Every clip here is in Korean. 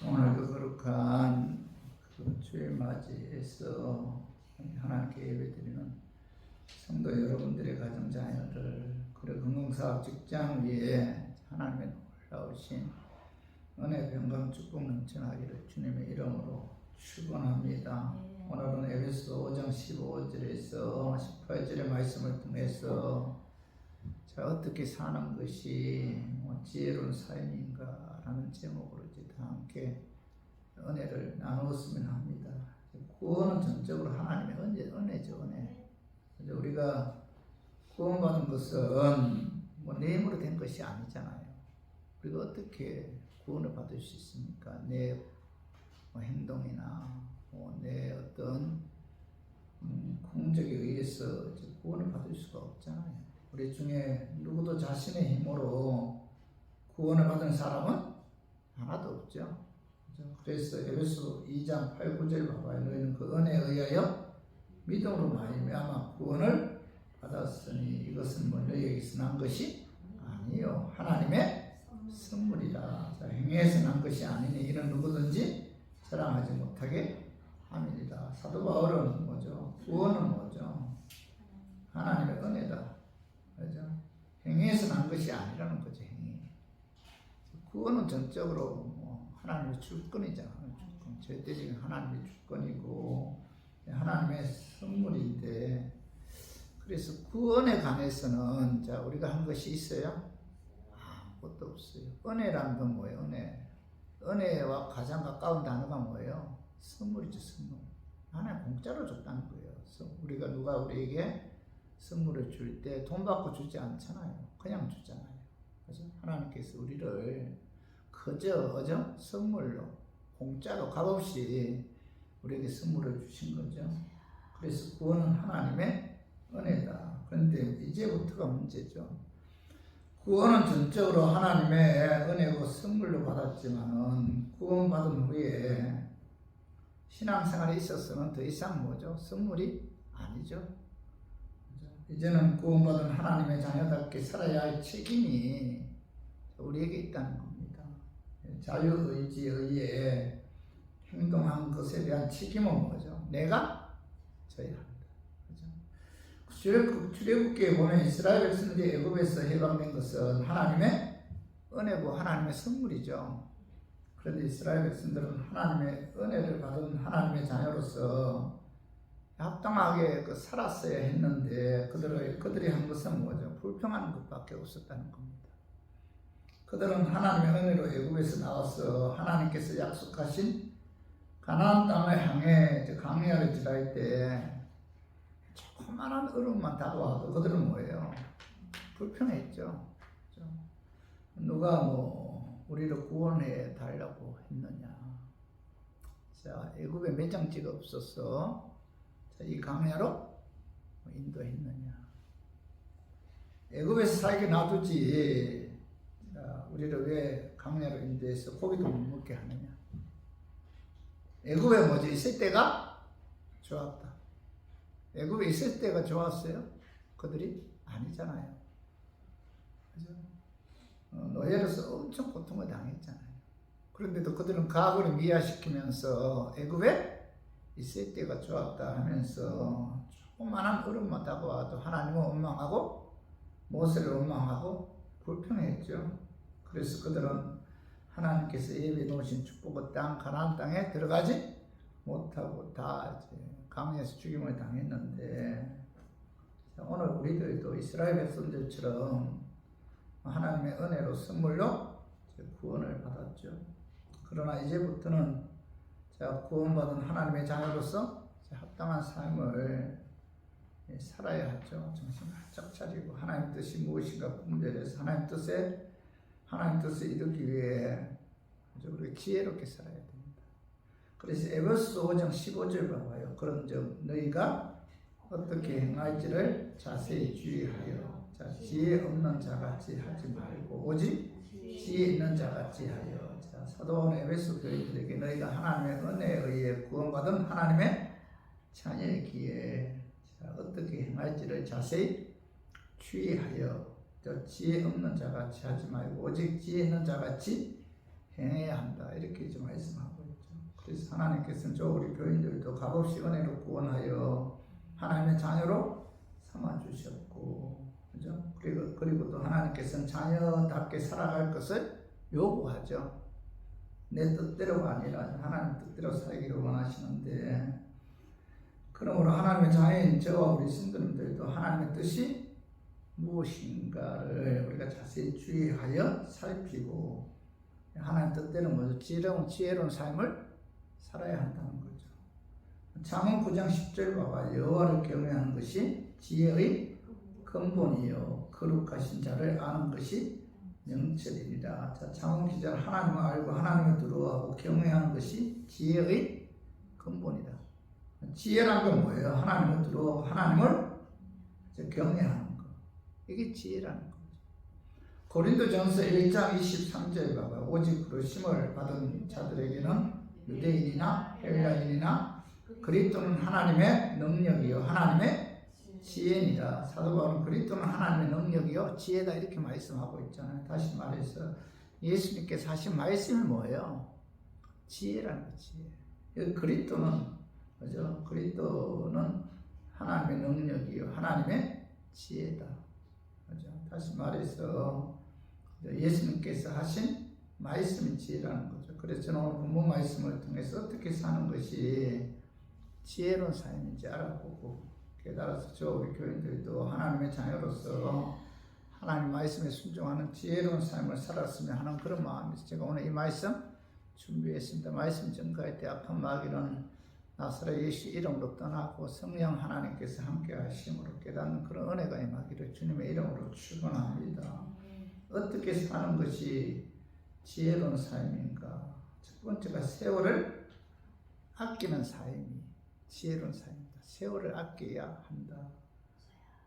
오늘 거룩한 주일 맞이해서 하나님께 예배드리는 성도 여러분들의 가정 자녀들, 그리고 건강사업 직장 위에 하나님의 놀라우신 은혜 평강 축복 넘쳐나기를 주님의 이름으로 축원합니다. 오늘은 에베소 5장 15절에서 18절의 말씀을 통해서 어떻게 사는 것이 지혜로운 삶인가 라는 제목으로 다 함께 은혜를 나누었으면 합니다. 구원은 전적으로 하나님의 은혜죠. 은혜. 우리가 구원받은 것은 내 힘으로 된 것이 아니잖아요. 우리가 어떻게 구원을 받을 수 있습니까? 내 행동이나 내 어떤 공적에 의해서 구원을 받을 수가 없잖아요. 우리 중에 누구도 자신의 힘으로 구원을 받은 사람은 하나도 없죠. 그래서 에베소 2장 8, 9절 봐봐요. 너희는 그 은혜에 의하여 믿음으로 말미암아 구원을 받았으니 이것은 너희에게서 난 것이 아니요 하나님의 선물이라. 행위에서 난 것이 아니니 이는 누구든지 자랑하지 못하게 함이니라. 사도 바울은 뭐죠? 구원은 뭐죠? 하나님의 은혜다. 그죠? 행위에서 난 것이 아니라는 거죠. 행위. 구원은 전적으로 하나님의 주권이잖아요. 주권. 절대적인 하나님의 주권이고 하나님의 선물인데, 그래서 구원에 관해서는 우리가 한 것이 있어요? 아무것도 없어요. 은혜라는 건 뭐예요? 은혜와 가장 가까운 단어가 뭐예요? 선물이죠. 선물. 하나님 공짜로 줬다는 거예요. 우리가 누가 우리에게 선물을 줄 때 돈 받고 주지 않잖아요. 그냥 주잖아요. 그래서 하나님께서 우리를 그저 선물로 공짜로 값없이 우리에게 선물을 주신 거죠. 그래서 구원은 하나님의 은혜다. 그런데 이제부터가 문제죠. 구원은 전적으로 하나님의 은혜고 선물로 받았지만은 구원받은 후에 신앙생활에 있어서는 더 이상 뭐죠? 선물이 아니죠. 이제는 구원받은 하나님의 자녀답게 살아야 할 책임이 우리에게 있다는 겁니다. 자유의지에 의해 행동한 것에 대한 책임은 뭐죠? 내가 져야 합니다. 그렇죠? 출애굽기에 보면 이스라엘 백성들이 애굽에서 해방된 것은 하나님의 은혜고 하나님의 선물이죠. 그런데 이스라엘 백성들은 하나님의 은혜를 받은 하나님의 자녀로서 합당하게 살았어야 했는데 그들이 한 것은 뭐죠? 불평하는 것밖에 없었다는 겁니다. 그들은 하나님의 은혜로 애굽에서 나와서 하나님께서 약속하신 가나안 땅을 향해 광야를 지날 때 조그마한 얼음만 다가와도 그들은 뭐예요? 불평했죠. 누가 우리를 구원해 달라고 했느냐? 애굽에 매장지가 없어서 이 광야로 인도했느냐? 애굽에서 살게 놔두지 우리를 왜 광야로 인도해서 고기도 못 먹게 하느냐? 애굽에 있을 때가 좋았다. 애굽에 있을 때가 좋았어요? 그들이 아니잖아요. 그죠? 노예로서 엄청 고통을 당했잖아요. 그런데도 그들은 과거를 미화시키면서 애굽에 있을 때가 좋았다 하면서 조그만한 얼음만 다가와도 하나님을 원망하고 모세를 원망하고 불평했죠. 그래서 그들은 하나님께서 예비해 놓으신 축복의 땅 가나안 땅에 들어가지 못하고 다 광야에서 죽임을 당했는데, 오늘 우리들도 이스라엘 백성들처럼 하나님의 은혜로 선물로 구원을 받았죠. 그러나 이제부터는 구원받은 하나님의 자녀로서 합당한 삶을 살아야 하죠. 정신 바짝 차리고 하나님 뜻이 무엇인가 분별해서 하나님 뜻을 이루기 위해 우리가 지혜롭게 살아야 됩니다. 그래서 에베소 5장 15절 봐봐요. 그런즉 너희가 어떻게 행할지를 자세히 주의하여 지혜 없는 자같이 하지 말고 오직 지혜 있는 자같이 하여. 사도 에베소 교인들에게 너희가 하나님의 은혜에 의해 구원받은 하나님의 자녀이기에 어떻게 행할지를 자세히 주의하여 지혜 없는 자같이 하지 말고 오직 지혜 있는 자같이 행해야 한다. 이렇게 이제 말씀하고 있죠. 그래서 하나님께서는 우리 교인들도 값없이 은혜로 구원하여 하나님의 자녀로 삼아주셨고, 그죠? 그리고 또 하나님께서는 자녀답게 살아갈 것을 요구하죠. 내 뜻대로가 아니라 하나님 뜻대로 살기를 원하시는데, 그러므로 하나님의 자녀인 저와 우리 신도님들도 하나님의 뜻이 무엇인가를 우리가 자세히 주의하여 살피고, 하나님 뜻대로 뭐죠? 지혜로운 삶을 살아야 한다는 거죠. 잠언 9장 10절 봐봐. 여호와를 경외하는 것이 지혜의 근본이요 거룩하신 자를 아는 것이 명철이니라. 자, 잠언 기자는 하나님을 알고 하나님을 두려워하고 경외하는 것이 지혜의 근본이다. 지혜란 건 뭐예요? 하나님을 두려워하고 하나님을 경외하는 거. 이게 지혜라는 거죠. 고린도전서 1장 23절 봐봐요. 오직 그러심을 받은 자들에게는 유대인이나 헬라인이나 그리스도는 하나님의 능력이요 하나님의 지혜니라. 사도 바울은 그리스도는 하나님의 능력이요 지혜다 이렇게 말씀하고 있잖아요. 다시 말해서 예수님께서 하신 말씀이 뭐예요? 지혜라는 거. 지혜. 여기 그리스도는 그죠? 그리스도는 하나님의 능력이요 하나님의 지혜다. 그죠? 다시 말해서 예수님께서 하신 말씀이 지혜라는 거죠. 그래서 저는 오늘 본문 말씀을 통해서 어떻게 사는 것이 지혜로운 삶인지 알아보고 깨달아서 우리 교인들도 하나님의 자녀로서 하나님 말씀에 순종하는 지혜로운 삶을 살았으면 하는 그런 마음에서 제가 오늘 이 말씀 준비했습니다. 말씀 전가할 때 악한 마귀는 나사렛 예수 이름으로 떠나고 성령 하나님께서 함께 하심으로 깨닫는 그런 은혜가 임하기를 주님의 이름으로 축원합니다. 어떻게 사는 것이 지혜로운 삶인가? 첫 번째가 세월을 아끼는 삶이 지혜로운 삶입니다. 세월을 아껴야 한다.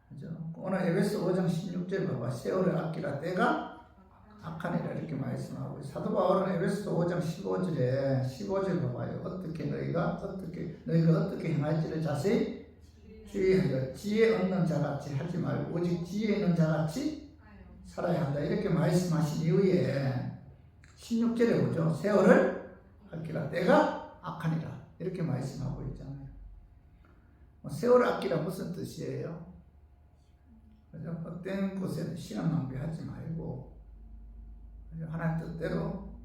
그죠? 오늘 에베소 5장 16절 봐봐. 세월을 아끼라 때가 악하니라 이렇게 말씀하고 사도 바울은 에베소 5장 15절 봐봐요. 너희가 어떻게 행할지를 자세히 주의하여 지혜 없는 자같이 하지 말고 오직 지혜 있는 자같이 살아야 한다. 이렇게 말씀하신 이후에 16절에 보죠. 세월을 아끼라 때가 악하니라 이렇게 말씀하고 있잖아요. 세월을 아끼라 무슨 뜻이에요? 그죠? 헛된 곳에는 시간 낭비하지 말고 하나님 뜻대로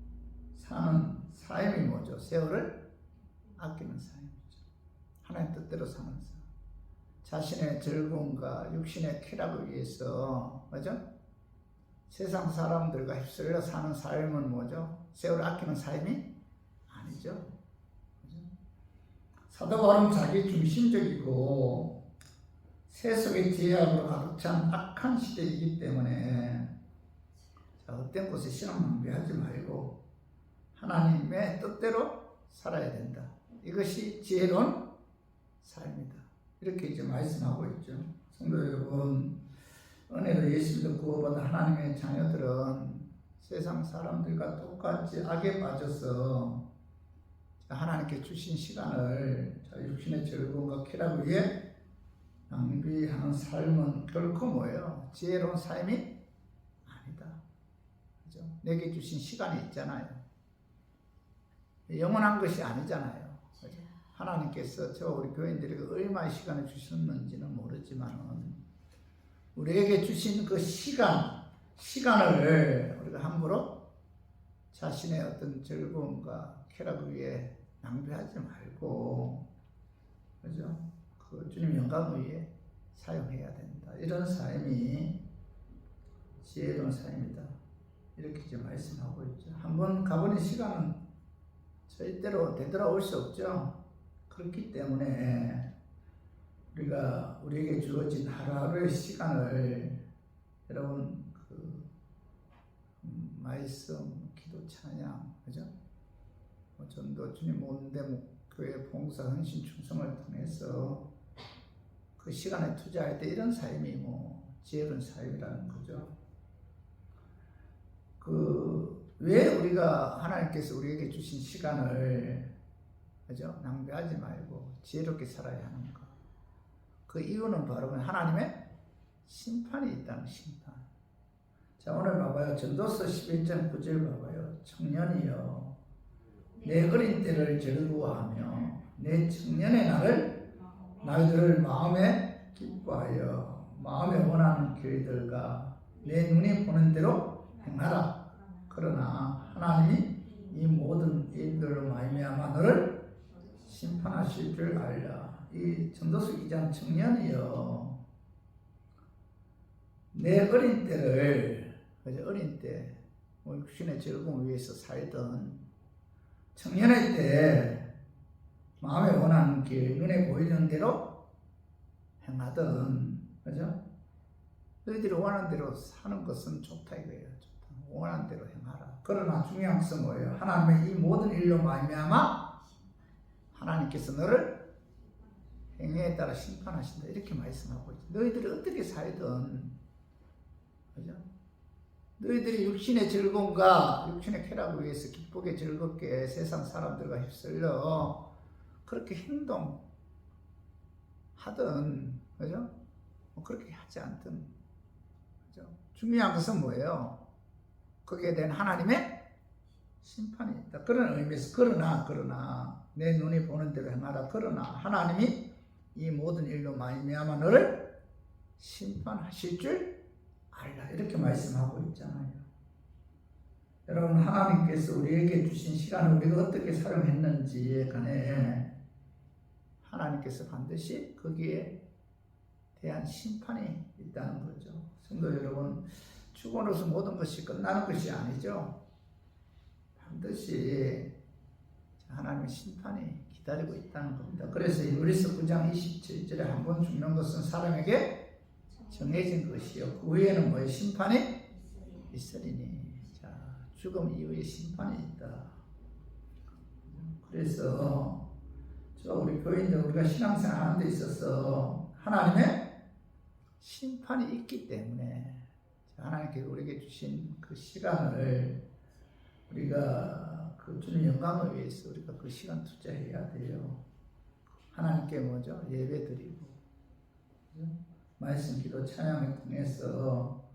사는 삶이 뭐죠? 세월을 아끼는 삶이죠. 하나님 뜻대로 사는 삶. 자신의 즐거움과 육신의 쾌락을 위해서 뭐죠? 세상 사람들과 휩쓸려 사는 삶은 뭐죠? 세월을 아끼는 삶이 아니죠. 그죠? 사도 바울은 자기 중심적이고 세속의 제약으로 가득 찬 악한 시대이기 때문에 헛된 곳에 시간 낭비하지 말고 하나님의 뜻대로 살아야 된다. 이것이 지혜로운 삶이다. 이렇게 이제 말씀하고 있죠. 성도 여러분, 은혜로 예수 믿어 구원받은 하나님의 자녀들은 세상 사람들과 똑같이 악에 빠져서 하나님께 주신 시간을 육신의 즐거움과 쾌락을 위해 낭비하는 삶은 결코 뭐예요? 지혜로운 삶이 아니다. 그죠? 내게 주신 시간이 있잖아요. 영원한 것이 아니잖아요. 그죠? 하나님께서 우리 교인들에게 얼마의 시간을 주셨는지는 모르지만 우리에게 주신 그 시간을 우리가 함부로 자신의 어떤 즐거움과 쾌락을 위해 낭비하지 말고, 그죠? 그 주님 영광을 위해 사용해야 된다. 이런 삶이 지혜로운 삶이다. 이렇게 이제 말씀하고 있죠. 한번 가버린 시간은 절대로 되돌아올 수 없죠. 그렇기 때문에 우리에게 주어진 하루하루의 시간을 여러분 말씀, 기도, 찬양, 그죠? 전도, 주님 모든 교회 봉사, 헌신, 충성을 통해서 그 시간에 투자할 때 이런 삶이 지혜로운 삶이라는 거죠. 왜 우리가 하나님께서 우리에게 주신 시간을 그죠? 낭비하지 말고 지혜롭게 살아야 하는가? 그 이유는 바로 하나님의 심판이 있다는 심판. 자, 오늘 봐봐요. 전도서 11장 9절 봐봐요. 청년이여 내 어린 때를 즐거워하며 내 청년의 날들을 마음에 기뻐하여 마음에 원하는 길들과 내 눈이 보는 대로 행하라. 그러나 하나님이 이 모든 일들로 말미암아 너를 심판하실 줄 알라. 이 전도서 2장 청년이여 내 어린 때를 어린 때 육신의 즐거움을 위해서 살던 청년의 때 마음에 원하는 길 눈에 보이는 대로 행하던 그죠? 너희들이 원하는 대로 사는 것은 좋다 이거예요. 좋다. 원하는 대로 행하라. 그러나 중요한 것은 뭐예요? 하나님의 이 모든 일로 말미암아 하나님께서 너를 행위에 따라 심판하신다 이렇게 말씀하고 있죠. 너희들이 어떻게 살든 그죠? 너희들이 육신의 즐거움과 육신의 쾌락을 위해서 기쁘게 즐겁게 세상 사람들과 휩쓸려 그렇게 행동하든 그죠? 그렇게 하지 않든 그죠? 중요한 것은 뭐예요? 거기에 대한 하나님의 심판이 있다. 그런 의미에서 그러나 내 눈이 보는 대로 행하라. 그러나 하나님이 이 모든 일로 말미암아 너를 심판하실 줄 알라. 이렇게 말씀하고 있잖아요. 여러분 하나님께서 우리에게 주신 시간을 우리가 어떻게 사용했는지에 관해 하나님께서 반드시 거기에 대한 심판이 있다는 거죠. 성도 여러분, 죽음으로서 모든 것이 끝나는 것이 아니죠. 반드시 하나님의 심판이 기다리고 있다는 겁니다. 그래서 히브리서 9장 27절에 한 번 죽는 것은 사람에게 정해진 것이요 그 후에는 뭐예요? 심판이 있으리니. 자, 죽음 이후에 심판이 있다. 그래서 우리 교인들 우리가 신앙생활 하는 데 있어서 하나님의 심판이 있기 때문에 하나님께서 우리에게 주신 그 시간을 우리가 그 주님 영광을 위해서 우리가 그 시간 투자해야 돼요. 하나님께 뭐죠? 예배 드리고 말씀 기도 찬양을 통해서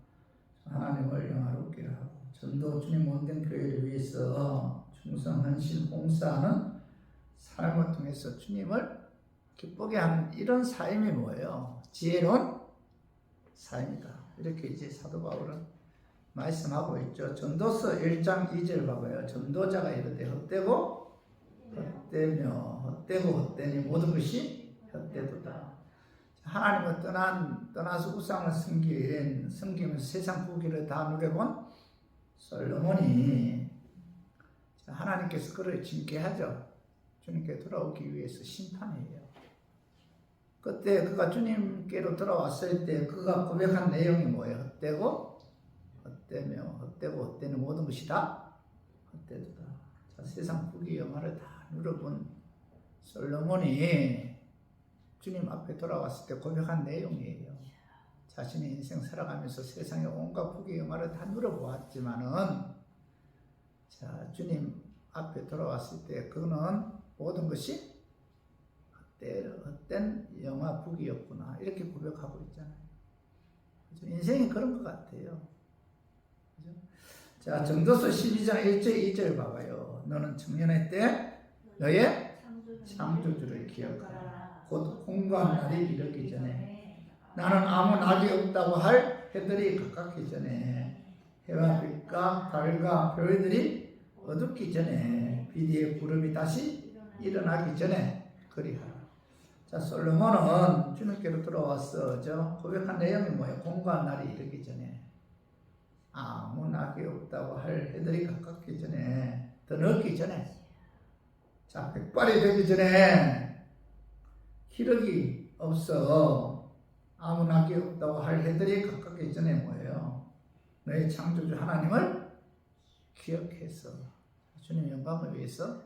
하나님을 영화롭게 하고 전도 주님 온된 교회를 위해서 충성 헌신 봉사하는 삶을 통해서 주님을 기쁘게 하는 이런 삶이 뭐예요? 지혜로운 삶이다. 이렇게 이제 사도 바울은 말씀하고 있죠. 전도서 1장 2절 봐봐요. 전도자가 이르되 헛되고 헛되니 모든 것이 헛되도다. 하나님을 떠나서 우상을 섬기면서 세상 부귀를 다 누려본 솔로몬이 하나님께서 그를 징계하죠. 주님께 돌아오기 위해서 심판이에요. 그때 그가 주님께로 돌아왔을 때 그가 고백한 내용이 뭐예요? 헛되는 모든 것이 다 헛되도다. 자, 세상 부귀 영화를 다 누려본 솔로몬이 주님 앞에 돌아왔을 때 고백한 내용이에요. 자신의 인생 살아가면서 세상의 온갖 부귀 영화를 다 누려보았지만은 자, 주님 앞에 돌아왔을 때 그는 모든 것이 헛된 영화 부귀였구나 이렇게 고백하고 있잖아요. 그렇죠? 인생이 그런 것 같아요. 그렇죠? 자, 전도서 12장 1절 2절 봐봐요. 너는 청년의 때 너의 창조주를 기억하라. 곧 홍구한 날이 이르기 전에 나는 아무 낙이 없다고 할 해들이 가깝기 전에 해와 빛과 달과 별들이 어둡기 전에 비디의 구름이 다시 일어나기 전에 그리하라. 자, 솔로몬은 주님께로 들어와서 고백한 내용이 뭐예요? 공고한 날이 이르기 전에 아무 낙이 없다고 할 해들이 가깝기 전에 더 넓기 전에 자, 백발이 되기 전에 기력이 없어 아무 낙이 없다고 할 해들이 가깝기 전에 뭐예요? 너의 창조주 하나님을 기억해서 주님 영광을 위해서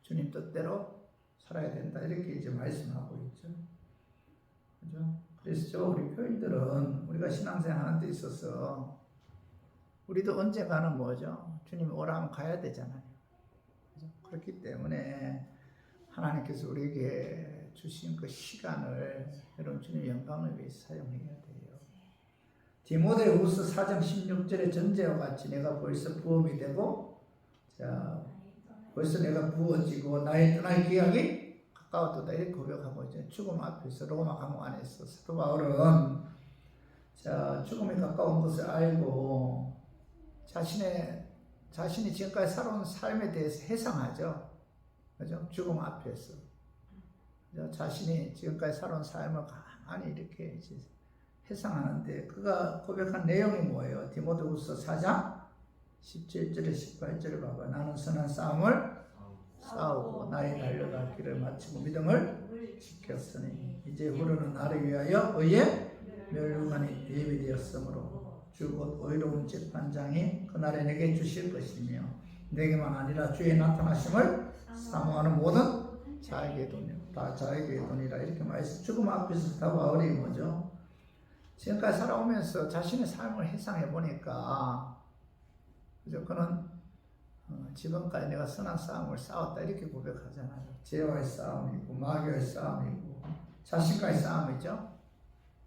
주님 뜻대로 살아야 된다 이렇게 이제 말씀하고 있죠. 그죠? 그래서 우리 교인들은 우리가 신앙생활 하는 데 있어서 우리도 언젠가는 뭐죠? 주님 오라 하면 가야 되잖아요. 그죠? 그렇기 때문에 하나님께서 우리에게 주신 그 시간을 여러분 주님 영광을 위해서 사용해야 돼요. 디모데후서 4장 16절의 전제와 같이 내가 벌써 부험이 되고 자, 벌써 내가 부어지고 나의 떠날 기약이 가까웠다 이렇게 고백하고 이제 죽음 앞에서 로마 감옥 안에서 사도 바울은 자 죽음이 가까운 것을 알고 자신이 지금까지 살아온 삶에 대해서 회상하죠. 그죠? 죽음 앞에서 그죠? 자신이 지금까지 살아온 삶을 가만히 이렇게 이제 회상하는데 그가 고백한 내용이 뭐예요? 디모데후서 4장 17절에 18절을 봐봐. 나는 선한 싸움을 싸우고 나의 달려갈 길을 마치고 믿음을 지켰으니 이제 후로는 나를 위하여 의의 멸류관이 예비되었으므로 주 곧 의로운 재판장이 그날에 내게 주실 것이며 내게만 아니라 주의 나타나심을 사모하는 모든 자에게 돈이라 이렇게 말해서 죽음 앞에서 다 바울이 뭐죠? 지금까지 살아오면서 자신의 삶을 회상해 보니까 그죠? 그는 지금까지 내가 선한 싸움을 싸웠다 이렇게 고백하잖아요. 죄와의 싸움이고 마귀와의 싸움이고 자신과의 싸움이죠.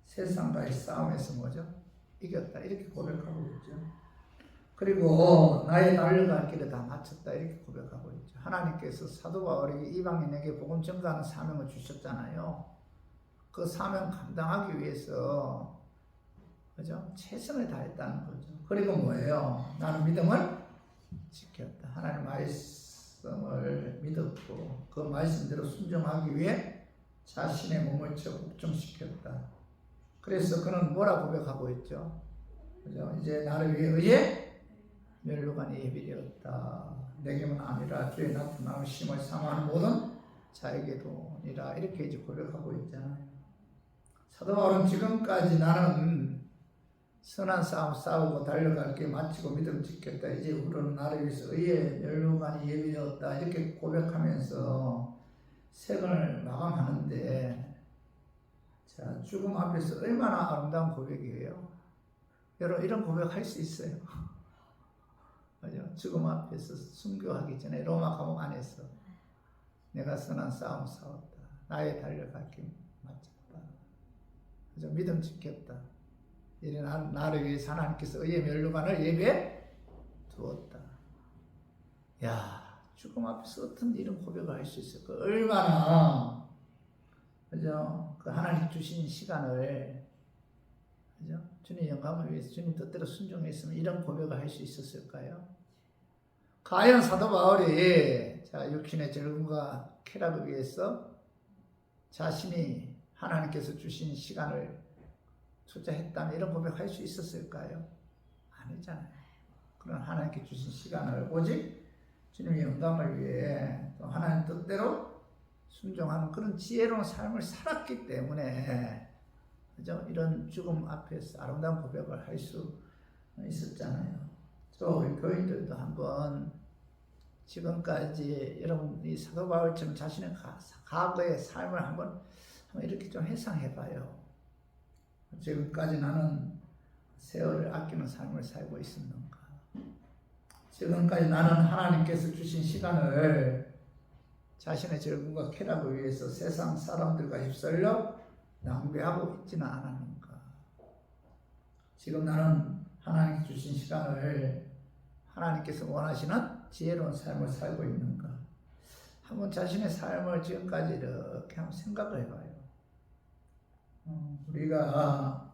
세상과의 싸움에서 뭐죠? 이겼다 이렇게 고백하고 있죠. 그리고 나의 달려갈 길을 다 마쳤다 이렇게 고백하고 있죠. 하나님께서 사도 바울에게 이방인에게 복음 전가하는 사명을 주셨잖아요. 그 사명 감당하기 위해서 그죠? 최선을 다했다는 거죠. 그리고 뭐예요? 나는 믿음을 지켰다. 하나님 말씀을 믿었고 그 말씀대로 순종하기 위해 자신의 몸을 복종시켰다. 그래서 그는 뭐라 고백하고 있죠? 그죠? 이제 나를 위해 의의 멸류관이 예비되었다. 내게만 아니라 주의 나타나심을 사모하는 모든 자에게도니라 이렇게 이제 고백하고 있잖아요. 사도 바울은 지금까지 나는 선한 싸움 싸우고 달려갈 길 마치고 믿음 지켰다. 이제 후로는 나를 위해서 의의 멸류관이 예비되었다. 이렇게 고백하면서 세권을 마감하는데 자, 죽음 앞에서 얼마나 아름다운 고백이에요. 여러분 이런 고백할 수 있어요. 그죠? 죽음 앞에서 순교하기 전에 로마 감옥 안에서 내가 선한 싸움 싸웠다. 나의 달려갈 길 마쳤다. 그죠? 믿음 지켰다. 이래 나를 위해서 하나님께서 의의 멸류관을 예비해 두었다. 야, 죽음 앞에서 어떤 이런 고백을 할 수 있을까? 얼마나 그죠? 그 하나님 주신 시간을 그죠? 주님 영광을 위해서 주님 뜻대로 순종했으면 이런 고백을 할 수 있었을까요? 과연 사도 바울이 자 육신의 즐거움과 쾌락을 위해서 자신이 하나님께서 주신 시간을 투자했다면 이런 고백할 수 있었을까요? 아니잖아요. 그런 하나님께 주신 시간을 오직 주님의 영광을 위해 또 하나님 뜻대로 순종하는 그런 지혜로운 삶을 살았기 때문에 그죠? 이런 죽음 앞에서 아름다운 고백을 할 수 있었잖아요. 또 우리 교인들도 한번 지금까지 여러분 이 사도 바울처럼 자신의 과거의 삶을 한번 이렇게 좀 회상해봐요. 지금까지 나는 세월을 아끼는 삶을 살고 있었는가? 지금까지 나는 하나님께서 주신 시간을 자신의 즐거움과 쾌락을 위해서 세상 사람들과 휩쓸려 낭비하고 있지는 않았는가? 지금 나는 하나님께 주신 시간을 하나님께서 원하시는 지혜로운 삶을 살고 있는가? 한번 자신의 삶을 지금까지 이렇게 한번 생각을 해봐요. 우리가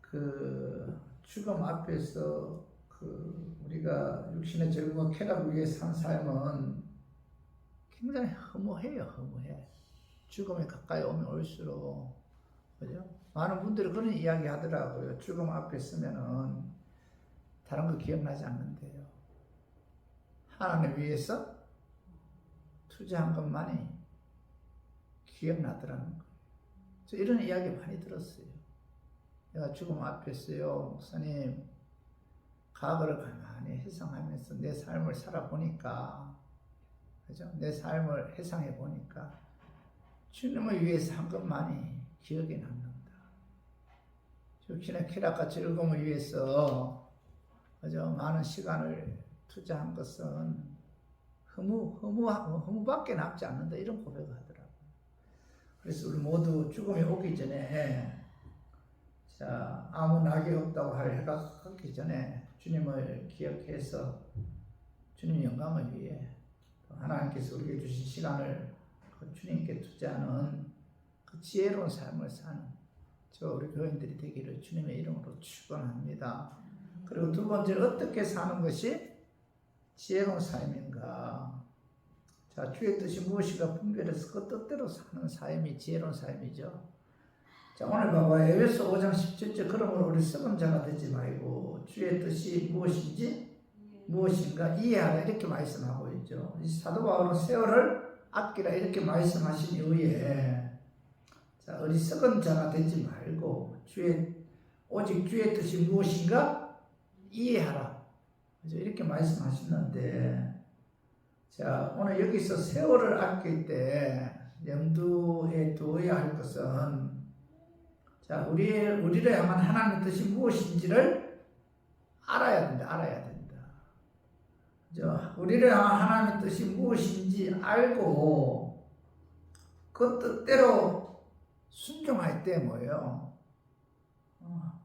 그 죽음 앞에서 그 우리가 육신의 즐거움과 쾌락을 위해 산 삶은 굉장히 허무해요. 허무해. 죽음에 가까이 오면 올수록 그죠? 많은 분들이 그런 이야기 하더라고요. 죽음 앞에 있으면은 다른 거 기억나지 않는데요. 하나님 위해서 투자한 것만이 기억나더라는 거예요. 저 이런 이야기 많이 들었어요. 내가 죽음 앞에 있어요. 목사님, 과거를 가만히 회상하면서 내 삶을 살아보니까, 그죠? 내 삶을 회상해 보니까 주님을 위해서 한 것만이 기억에 남는다. 육신의 쾌락과 즐거움을 위해서 그죠? 많은 시간을 투자한 것은 허무밖에 남지 않는다. 이런 고백을 하더라고요. 그래서 우리 모두 죽음이 오기 전에 자, 아무 낙이 없다고 할 해가 가기 전에 주님을 기억해서 주님 영광을 위해 하나님께서 우리에게 주신 시간을 주님께 투자하는 그 지혜로운 삶을 사는 우리 교인들이 되기를 주님의 이름으로 축원합니다. 그리고 두 번째, 어떻게 사는 것이 지혜로운 삶인가? 자, 주의 뜻이 무엇인가 분별해서 그 뜻대로 사는 삶이 지혜로운 삶이죠. 자, 오늘 봐봐. 에베소 5장 17절, 그러므로 우리 썩은 자가 되지 말고 주의 뜻이 무엇인가 이해하라, 이렇게 말씀하고 있죠. 이 사도 바울은 세월을 아끼라 이렇게 말씀하신 이후에, 자, 어리석은 자가 되지 말고 오직 주의 뜻이 무엇인가 이해하라, 그죠? 이렇게 말씀하셨는데, 자, 오늘 여기서 세월을 아낄 때 염두에 두어야 할 것은, 자, 우리를 향한 하나님의 뜻이 무엇인지를 알아야 된다. 그죠? 우리를 향한 하나님의 뜻이 무엇인지 알고 그 뜻대로 순종할 때 뭐예요?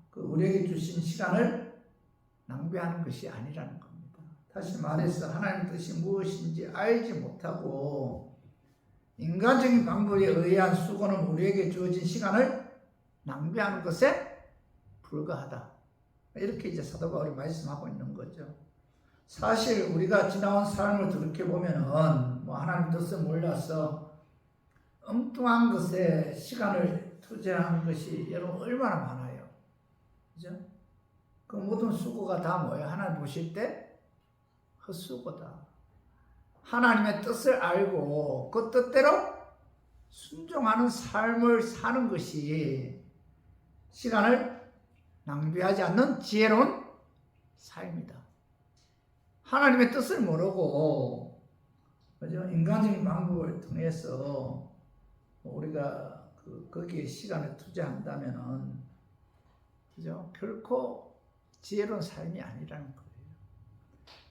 그 우리에게 주신 시간을 낭비하는 것이 아니라는 겁니다. 다시 말해서 하나님의 뜻이 무엇인지 알지 못하고 인간적인 방법에 의한 수고는 우리에게 주어진 시간을 낭비하는 것에 불과하다. 이렇게 이제 사도 바울이 말씀하고 있는 거죠. 사실 우리가 지나온 삶을 돌이켜보면은 하나님 뜻을 몰라서 엉뚱한 것에 시간을 투자하는 것이 여러분 얼마나 많아요. 그죠? 그 모든 수고가 다 뭐예요? 하나님 보실 때 헛수고다. 하나님의 뜻을 알고 그 뜻대로 순종하는 삶을 사는 것이 시간을 낭비하지 않는 지혜로운 삶이다. 하나님의 뜻을 모르고, 그죠? 인간적인 방법을 통해서 우리가 거기에 시간을 투자한다면은, 그죠? 결코 지혜로운 삶이 아니라는 거예요.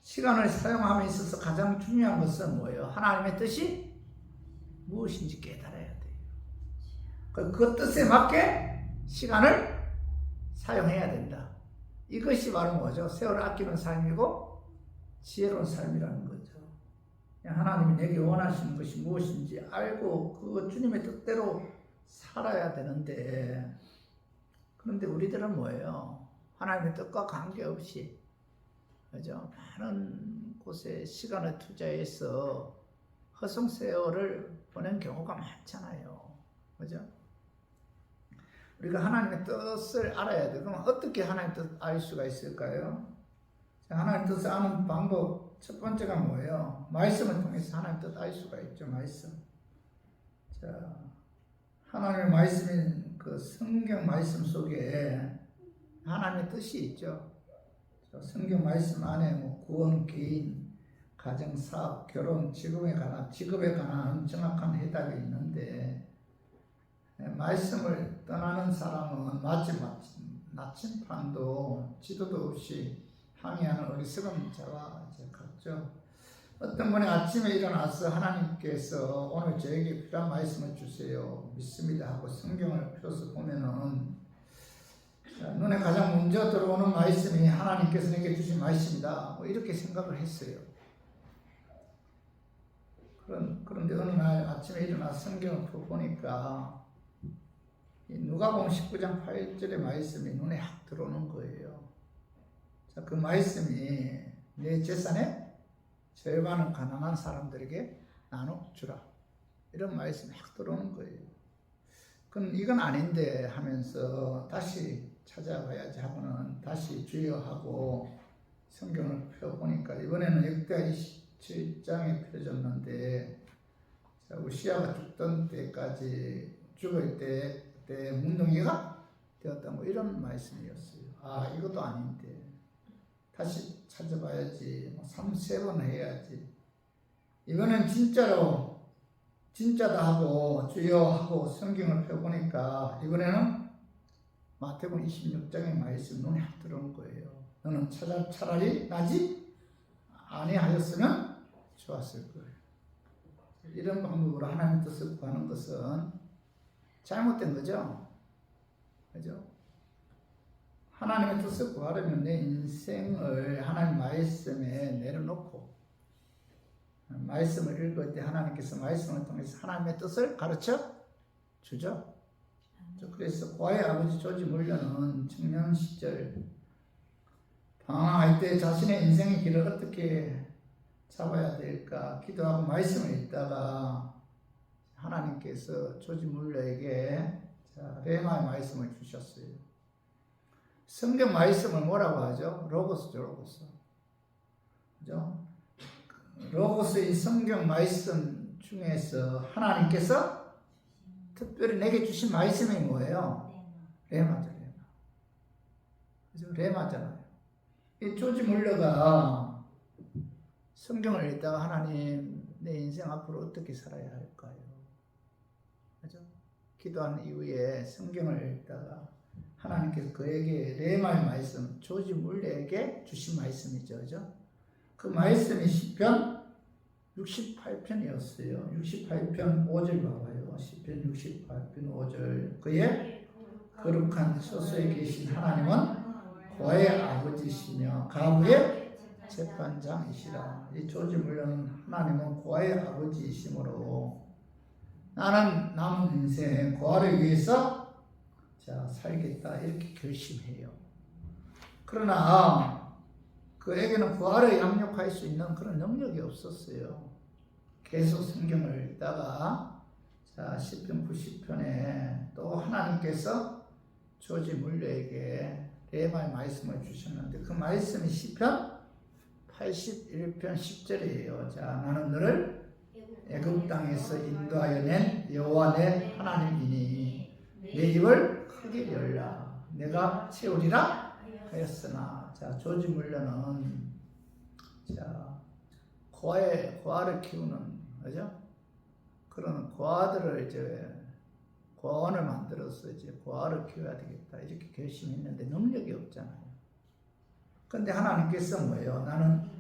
시간을 사용함에 있어서 가장 중요한 것은 뭐예요? 하나님의 뜻이 무엇인지 깨달아야 돼요. 그 뜻에 맞게 시간을 사용해야 된다. 이것이 바로 뭐죠? 세월을 아끼는 삶이고 지혜로운 삶이라는 거죠. 하나님이 내게 원하시는 것이 무엇인지 알고 그 주님의 뜻대로 살아야 되는데, 그런데 우리들은 뭐예요? 하나님의 뜻과 관계없이, 그죠? 많은 곳에 시간을 투자해서 허송세월을 보낸 경우가 많잖아요. 그죠? 우리가 하나님의 뜻을 알아야 돼. 그럼 어떻게 하나님의 뜻을 알 수가 있을까요? 하나님의 뜻을 아는 방법, 첫 번째가 뭐예요? 말씀을 통해서 하나님의 뜻을 알 수가 있죠. 말씀. 자, 하나님의 말씀인 그 성경 말씀 속에 하나님의 뜻이 있죠. 성경 말씀 안에 구원, 개인, 가정, 사업, 결혼, 직업에 관한 정확한 해답이 있는데, 말씀을 떠나는 사람은 마치 나침반도 지도도 없이 항해하는 어리석은 자와 같죠. 어떤 분이 아침에 일어나서 하나님께서 오늘 저에게 필요한 말씀을 주세요, 믿습니다 하고 성경을 펴서 보면은 눈에 가장 먼저 들어오는 말씀이 하나님께서 내게 주신 말씀이다, 이렇게 생각을 했어요. 그런데 어느 날 아침에 일어나서 성경을 펴보니까 누가복음 19장 8절의 말씀이 눈에 확 들어오는 거예요. 자, 그 말씀이 내 재산의 절반은 가난한 사람들에게 나눠주라, 이런 말씀이 확 들어오는 거예요. 그럼 이건 아닌데 하면서 다시 찾아봐야지 하고는 다시 주여 하고 성경을 펴보니까 이번에는 역대하 27장에 펴졌는데, 우시아가 죽던 때까지 죽을 때 뭉텅이가 되었다, 이런 말씀이었어요. 아, 이것도 아닌데 다시 찾아봐야지, 3-4번 해야지. 이번엔 진짜다 하고 주여 하고 성경을 펴보니까 이번에는 마태복음 26장의 말씀 눈에 확 들어온 거예요. 너는 차라리 나지 아니하였으면 좋았을 거예요. 이런 방법으로 하나님의 뜻을 구하는 것은 잘못된 거죠. 그죠? 하나님의 뜻을 구하려면 내 인생을 하나님 말씀에 내려놓고 말씀을 읽을 때 하나님께서 말씀을 통해서 하나님의 뜻을 가르쳐 주죠. 그래서 고아의 아버지 조지 물러는 청년 시절 방황할 때 자신의 인생의 길을 어떻게 잡아야 될까 기도하고 말씀을 읽다가 하나님께서 조지 물러에게 레마의 말씀을 주셨어요. 성경 말씀을 뭐라고 하죠? 로고스죠, 로고스. 그죠? 로고스의 성경 말씀 중에서 하나님께서 특별히 내게 주신 말씀이 뭐예요? 레마죠, 레마. 그죠? 레마잖아요. 이 조지 물러가 성경을 읽다가 하나님, 내 인생 앞으로 어떻게 살아야 할까요? 그죠? 기도한 이후에 성경을 읽다가 하나님께서 그에게 레마의 말씀, 조지 물러에게 주신 말씀이죠. 그죠? 그 말씀이 시편 68편이었어요. 68편 5절 봐봐요. 시편 68편 5절. 그의 거룩한 소수에 계신 하나님은 고아의 아버지시며 가부의 재판장이시라. 이 조지 물러는 하나님은 고아의 아버지이시므로 나는 남은 인생 고아를 위해서 살겠다 이렇게 결심해요. 그러나 그에게는 고아를 양육할 수 있는 그런 능력이 없었어요. 계속 성경을 읽다가 시편 90편에 또 하나님께서 조지 물러에게 레마의 말씀을 주셨는데 그 말씀이 시편 81편 10절이에요. 나는 너를 애굽 땅에서 인도하여 낸 여호와 내 하나님이니 내 입을 크게 열라 내가 채우리라 하였으나 조지 물러는 고아를 키우는 그죠? 그런 고아들을 고아원을 만들어서 고아를 키워야 되겠다 이렇게 결심했는데 능력이 없잖아요. 그런데 하나님께서 뭐예요? 나는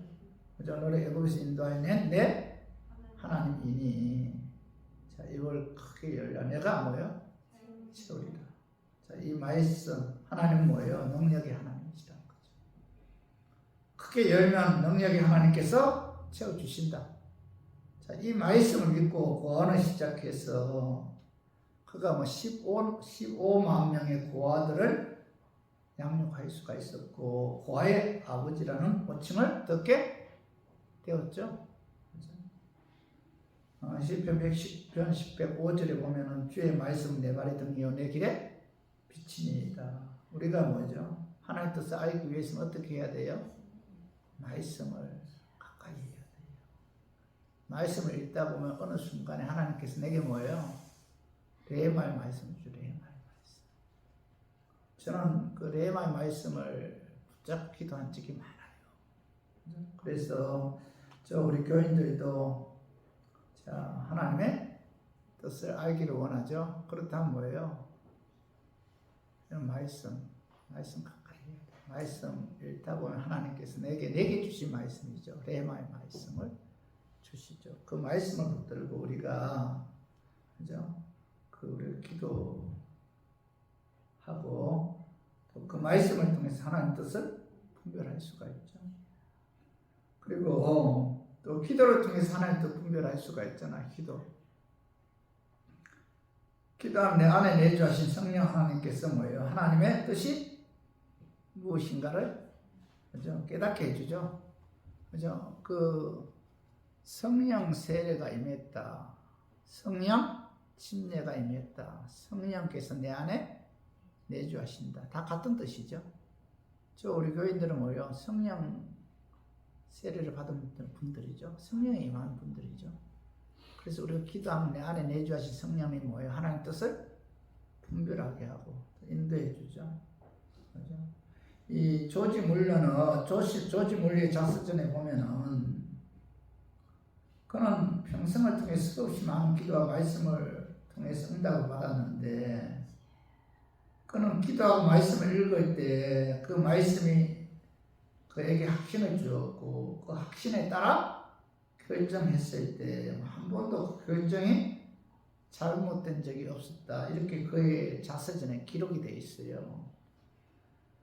너를 애굽에서 인도하여 낸 내 하나님이니 입을 크게 열라 내가 뭐예요? 채우리라. 이 말씀 하나님은 뭐예요? 능력의 하나님이시라는 거죠. 크게 열면 능력의 하나님께서 채워주신다. 이 말씀을 믿고 고아원을 시작해서 그가 15만 명의 고아들을 양육할 수가 있었고 고아의 아버지라는 호칭을 듣게 되었죠. 시편 110편 105절에 보면은 주의 말씀 내 발의 등이요 내 길에 빛이니이다. 우리가 뭐죠? 하나님 뜻을 알기 위해서는 어떻게 해야 돼요? 말씀을 가까이 해야 돼요. 말씀을 읽다 보면 어느 순간에 하나님께서 내게 뭐예요? 레마의 말씀을 주 레마의 말씀. 저는 그 레마의 말씀을 붙잡기도 한 적이 많아요. 그래서 우리 교인들도 하나님의 뜻을 알기를 원하죠. 그렇다면 뭐예요? 말씀 가까이 해야 돼요. 말씀 읽다 보면 하나님께서 내게 주신 말씀이죠. 레마의 말씀을 주시죠. 그 말씀을 붙들고 우리가 그죠? 우리를 기도하고 또 그 말씀을 통해서 하나님 뜻을 분별할 수가 있죠. 그리고 또 기도를 통해서 하나님 뜻 분별할 수가 있잖아. 기도하면 내 안에 내주하신 성령 하나님께서 뭐예요? 하나님의 뜻이 무엇인가를 그죠? 깨닫게 해주죠. 그죠? 그 성령 세례가 임했다. 성령 침례가 임했다. 성령께서 내 안에 내주하신다. 다 같은 뜻이죠. 우리 교인들은 뭐예요? 성령 세례를 받은 분들이죠. 성령에 임한 분들이죠. 그래서 우리가 기도하면 내 안에 내주하신 성령이 뭐예요? 하나님 뜻을 분별하게 하고 인도해 주죠. 그죠? 이 조지 물러는 조지 물러의 자서전에 보면은 그는 평생을 통해 수없이 많은 기도와 말씀을 통해서 응답을 받았는데 그는 기도하고 말씀을 읽을 때 그 말씀이 그에게 확신을 주었고 그 확신에 따라 결정했을 때 한 번도 그 결정이 잘못된 적이 없었다. 이렇게 그의 자서전에 기록이 되어 있어요.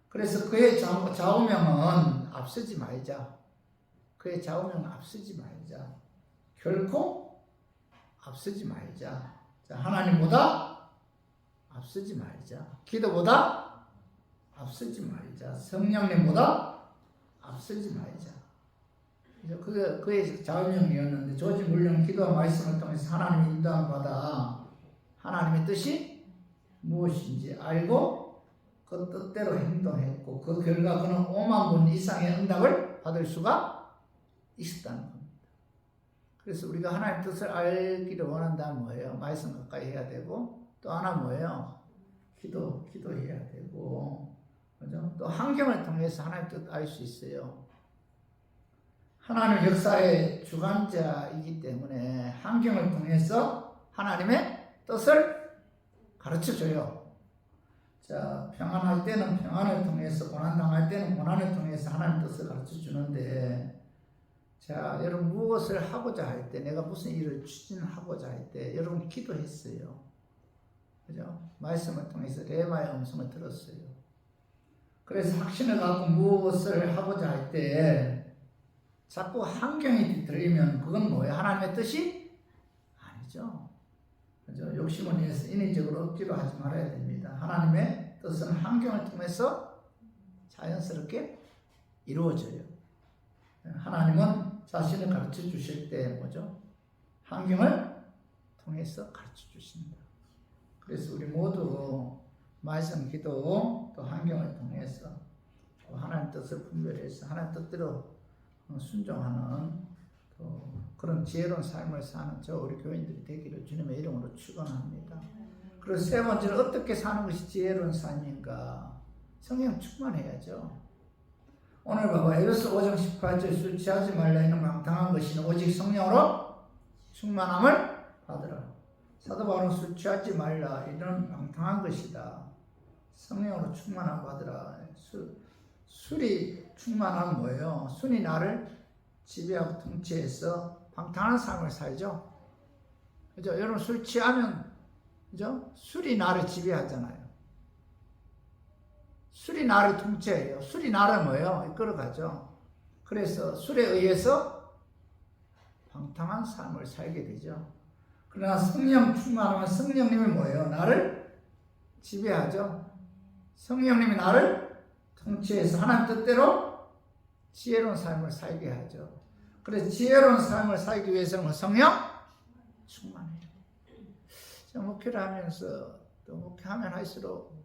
그래서 그의 좌우명은 앞서지 말자. 그의 좌우명은 앞서지 말자. 결코 앞서지 말자. 자, 하나님보다 앞서지 말자. 기도보다 앞서지 말자. 성령님보다 앞서지 말자. 그게 자음형이었는데 조지 물론 기도와 말씀을 통해서 하나님의 인도함을 받아 하나님의 뜻이 무엇인지 알고 그 뜻대로 행동했고 그 결과 그는 5만 분 이상의 응답을 받을 수가 있었다는 겁니다. 그래서 우리가 하나님의 뜻을 알기를 원한다면 뭐예요? 말씀 가까이 해야 되고 또 하나 뭐예요? 기도해야 되고 그죠? 또 환경을 통해서 하나님의 뜻 알 수 있어요. 하나님 역사의 주관자이기 때문에 환경을 통해서 하나님의 뜻을 가르쳐줘요. 자, 평안할 때는 평안을 통해서, 고난당할 때는 고난을 통해서 하나님 뜻을 가르쳐주는데, 자, 여러분 무엇을 하고자 할 때, 내가 무슨 일을 추진하고자 할 때, 여러분 기도했어요. 그죠? 말씀을 통해서 레마의 음성을 들었어요. 그래서 확신을 갖고 무엇을 하고자 할 때, 자꾸 환경이 들리면 그건 뭐예요? 하나님의 뜻이 아니죠. 그죠? 욕심을 위해서 인위적으로 억지로 하지 말아야 됩니다. 하나님의 뜻은 환경을 통해서 자연스럽게 이루어져요. 하나님은 자신을 가르쳐 주실 때 뭐죠? 환경을 통해서 가르쳐 주신다. 그래서 우리 모두 말씀, 기도, 또 환경을 통해서 하나님 뜻을 분별해서 하나님 뜻대로 순종하는 또 그런 지혜로운 삶을 사는 저 우리 교인들이 되기를 주님의 이름으로 축원합니다. 그리고 세 번째는 어떻게 사는 것이 지혜로운 삶인가? 성령 충만해야죠. 오늘 봐봐. 에베소 5장 18절 술 취하지 말라 이는 방탕한 것이는 오직 성령으로 충만함을 받으라. 사도 바울은 술 취하지 말라 이는 방탕한 것이다. 성령으로 충만함을 받으라. 술이 충만하면 뭐예요? 술이 나를 지배하고 통치해서 방탕한 삶을 살죠. 그죠? 여러분 술 취하면 그죠? 술이 나를 지배하잖아요. 술이 나를 통치해요. 술이 나를 뭐예요? 이끌어가죠. 그래서 술에 의해서 방탕한 삶을 살게 되죠. 그러나 성령 충만하면 성령님이 뭐예요? 나를 지배하죠. 성령님이 나를 통치해서 하나님 뜻대로 지혜로운 삶을 살게 하죠. 그래서 지혜로운 삶을 살기 위해서는 성령 충만해요. 제가 목회를 하면서 또 목회하면 할수록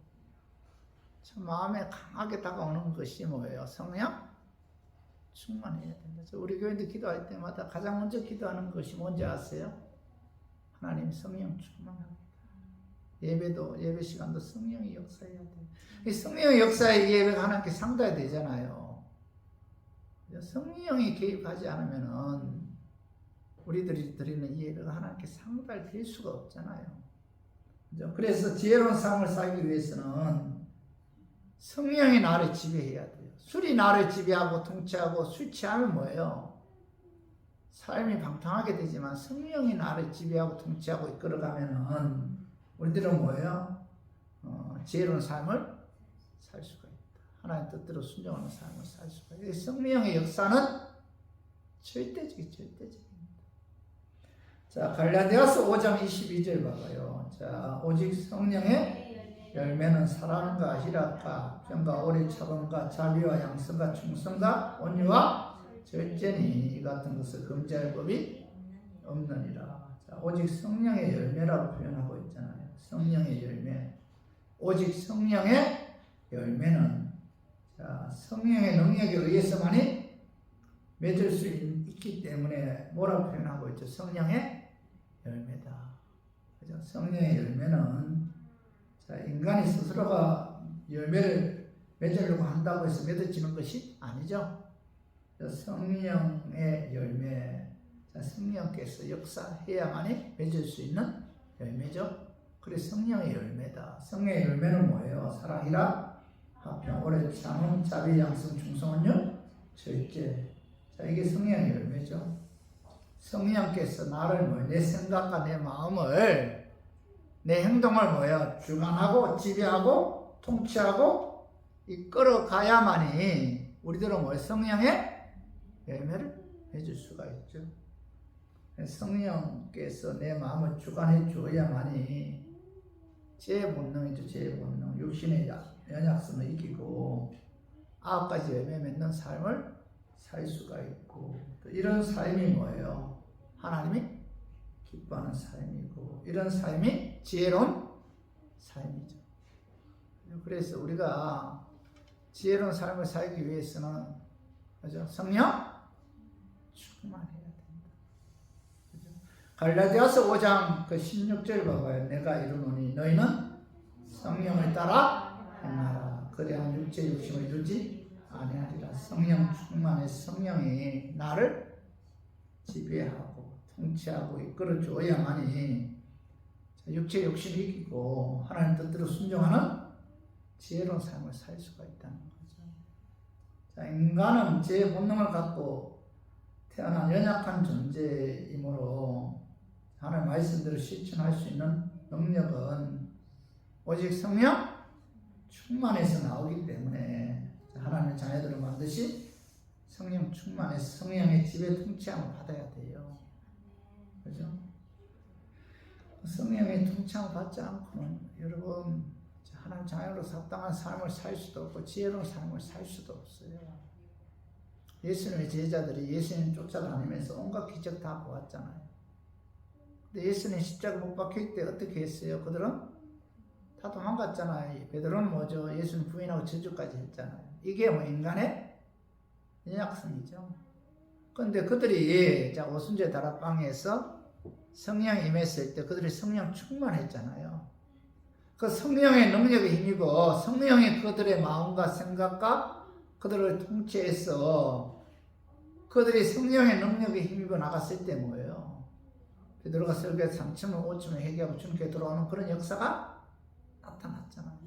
참 마음에 강하게 다가오는 것이 뭐예요? 성령 충만해야 된다. 우리 교인들 기도할 때마다 가장 먼저 기도하는 것이 뭔지 아세요? 하나님 성령 충만합니다. 예배 시간도 성령이 역사해야 돼요. 이 성령의 역사에 예배가 하나님께 상달이 되잖아요. 성령이 개입하지 않으면은 우리들이 드리는 예배가 하나님께 상달될 수가 없잖아요. 그래서 지혜로운 삶을 살기 위해서는 성령이 나를 지배해야 돼요. 술이 나를 지배하고 통치하고 술 취하면 뭐예요? 삶이 방탕하게 되지만 성령이 나를 지배하고 통치하고 이끌어가면은 우리들은 뭐예요? 지혜로운 삶을 살 수가 있다. 하나님 뜻대로 순종하는 삶을 살 수가 있다. 성령의 역사는 절대적입니다. 자, 갈라디아서 5장 22절 봐봐요. 자, 오직 성령의 열매는 사랑과 희락과 평과 오래 참음과 자비와 양선과 충성과 온유와 절제니 이 같은 것을 금지할 법이 없느니라. 자, 오직 성령의 열매라고 표현하고 있잖아요. 성령의 열매. 오직 성령의 열매는 자, 성령의 능력에 의해서만이 맺을 수 있기 때문에 뭐라고 표현하고 있죠? 성령의 열매다. 그죠? 성령의 열매는 자, 인간이 스스로가 열매를 맺으려고 한다고 해서 맺어지는 것이 아니죠. 성령의 열매, 자, 성령께서 역사해야만이 맺을 수 있는 열매죠. 그래서 성령의 열매다. 성령의 열매는 뭐예요? 사랑이라, 화평, 오래 참음, 자비, 양성, 충성, 온유, 절제. 자, 이게 성령의 열매죠. 성령께서 나를 내 생각과 내 마음을, 내 행동을 주관하고 지배하고 통치하고 이끌어가야만이 우리들은 성령의 열매를 맺을 수가 있죠. 성령께서 내 마음을 주관해 주어야만이 제 본능이죠. 제 본능, 육신의 연약성을 이기고 아홉가지 열매 맺는 삶을 살 수가 있고, 또 이런 삶이 뭐예요? 하나님이 기뻐하는 삶이고, 이런 삶이 지혜로운 삶이죠. 그래서 우리가 지혜로운 삶을 살기 위해서는, 그죠? 성령 충만해야 된다. 그죠? 갈라디아서 5장 그 16절 봐봐요. 내가 이르노니 너희는 성령을 따라 행하라. 그래야 육체 욕심을 이루지 아니하리라. 성령 충만해. 성령이 나를 지배하고 통치하고 이끌어 줘야만이 육체 욕심을 이기고 하나님 뜻대로 순종하는 지혜로운 삶을 살 수가 있다는 거죠. 자, 인간은 제 본능을 갖고 태어난 연약한 존재이므로 하나님 말씀대로 실천할 수 있는 능력은 오직 성령 충만해서 나오기 때문에 하나님의 자녀들은 반드시 성령 충만해서 성령의 지배 통치함을 받아야 돼요. 그죠? 성령의 통치함을 받지 않고는 여러분 하나님 자녀로 합당한 삶을 살 수도 없고 지혜로운 삶을 살 수도 없어요. 예수님의 제자들이 예수님 쫓아다니면서 온갖 기적 다 보았잖아요. 근데 예수님 십자가 못 박힐 때 어떻게 했어요? 그들은 다 도망갔잖아요. 베드로는 뭐죠? 예수님 부인하고 저주까지 했잖아요. 이게 뭐 인간의 연약성이죠. 그런데 그들이 오순절 다락방에서 성령이 임했을 때 그들이 성령 충만했잖아요. 그 성령의 능력에 힘입어 성령이 그들의 마음과 생각과 그들을 통치해서 그들이 성령의 능력에 힘입어 나갔을 때 뭐예요? 베드로가 설교에서 3천을 5천을 회개하고 주님께 돌아오는 그런 역사가 나타났잖아요.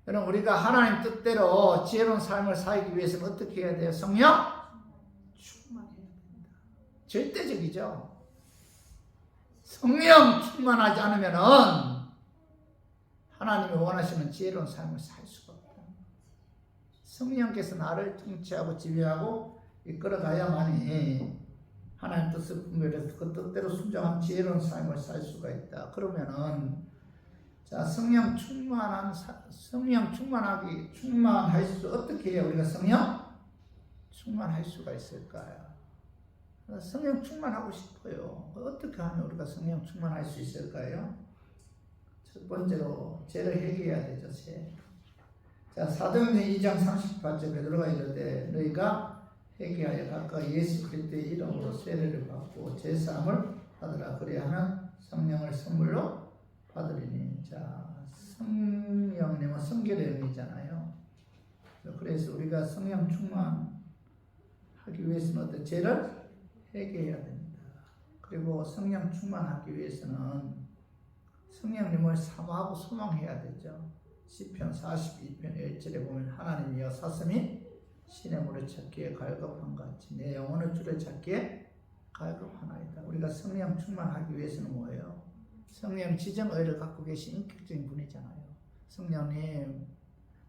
여러분 우리가 하나님 뜻대로 지혜로운 삶을 살기 위해서는 어떻게 해야 돼요? 성령 충만해야 된다. 절대적이죠. 성령 충만하지 않으면은 하나님이 원하시는 지혜로운 삶을 살 수가 없다. 성령께서 나를 통치하고 지배하고 이끌어가야만이 하나님 뜻을 분별해서 그 뜻대로 순종한 지혜로운 삶을 살 수가 있다. 그러면은 자 성령 충만할 수 어떻게 해야 우리가 성령 충만할 수가 있을까요? 성령 충만하고 싶어요. 어떻게 하면 우리가 성령 충만할 수 있을까요? 첫 번째로 죄를 회개해야 되죠. 죄. 자, 사도행전 2장 38절 베드로가 이르되 너희가 회개하여 각각 예수 그리스도의 이름으로 세례를 받고 죄 사함을 받으라. 그래야 하면 성령을 선물로 받으리니. 자, 성령님은 성결의 의미잖아요. 그래서 우리가 성령 충만하기 위해서는 어떤 죄를 회개해야 됩니다. 그리고 성령 충만하기 위해서는 성령님을 사모하고 소망해야 되죠. 시편 42편 1절에 보면 하나님이여 사슴이 신의 물을 찾기에 갈급한 같이 내 영혼의 줄을 찾기에 갈급하나이다. 우리가 성령 충만하기 위해서는 뭐예요? 성령 지정의를 갖고 계신 인격적인 분이잖아요. 성령님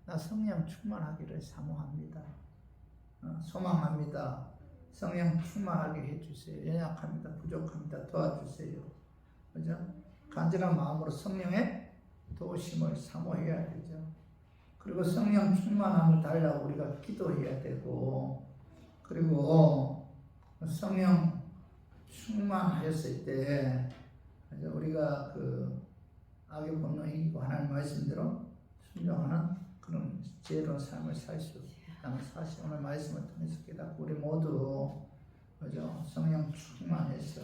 나 성령 충만하기를 사모합니다. 소망합니다. 성령 충만하게 해주세요. 연약합니다. 부족합니다. 도와주세요. 그죠? 간절한 마음으로 성령의 도우심을 사모해야 되죠. 그리고 성령 충만함을 달라고 우리가 기도해야 되고, 그리고 성령 충만하였을 때 우리가 그 악의 본능을 이기고 하나님 말씀대로 순종하는 그런 지혜로운 삶을 살 수 있다는 사실 오늘 말씀을 통해서 깨닫고 우리 모두 그죠? 성령 충만해서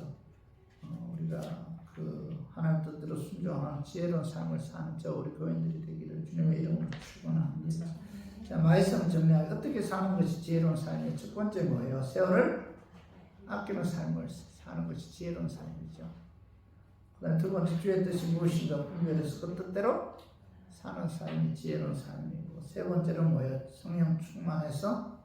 우리가 그 하나님 뜻대로 순종하는 지혜로운 삶을 사는 저 우리 교인들이 되기를 주님의 이름으로 축원합니다. 자, 말씀 정리하기 어떻게 사는 것이 지혜로운 삶이에요? 첫 번째 뭐예요? 세월을 아끼는 삶을 사는 것이 지혜로운 삶이죠. 그다음 두 번째 주의 뜻이 무엇인가 분별해서 그 뜻대로 사는 삶이 지혜로운 삶이고, 세 번째는 뭐예요? 성령 충만해서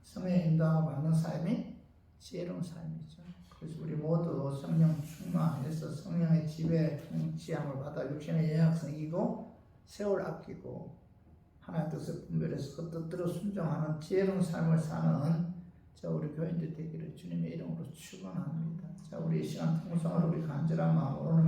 성령의 인도함을 받는 삶이 지혜로운 삶이죠. 그래서 우리 모두 성령 충만해서 성령의 지배 통치함을 받아 육신의 연약성 이기고 세월 아끼고 하나님 뜻을 분별해서 그 뜻대로 순종하는 지혜로운 삶을 사는 자, 우리 교인들 되기를 주님의 이름으로 축원합니다. 자, 우리 이 시간 통성을 우리 간절한 마음으로 오늘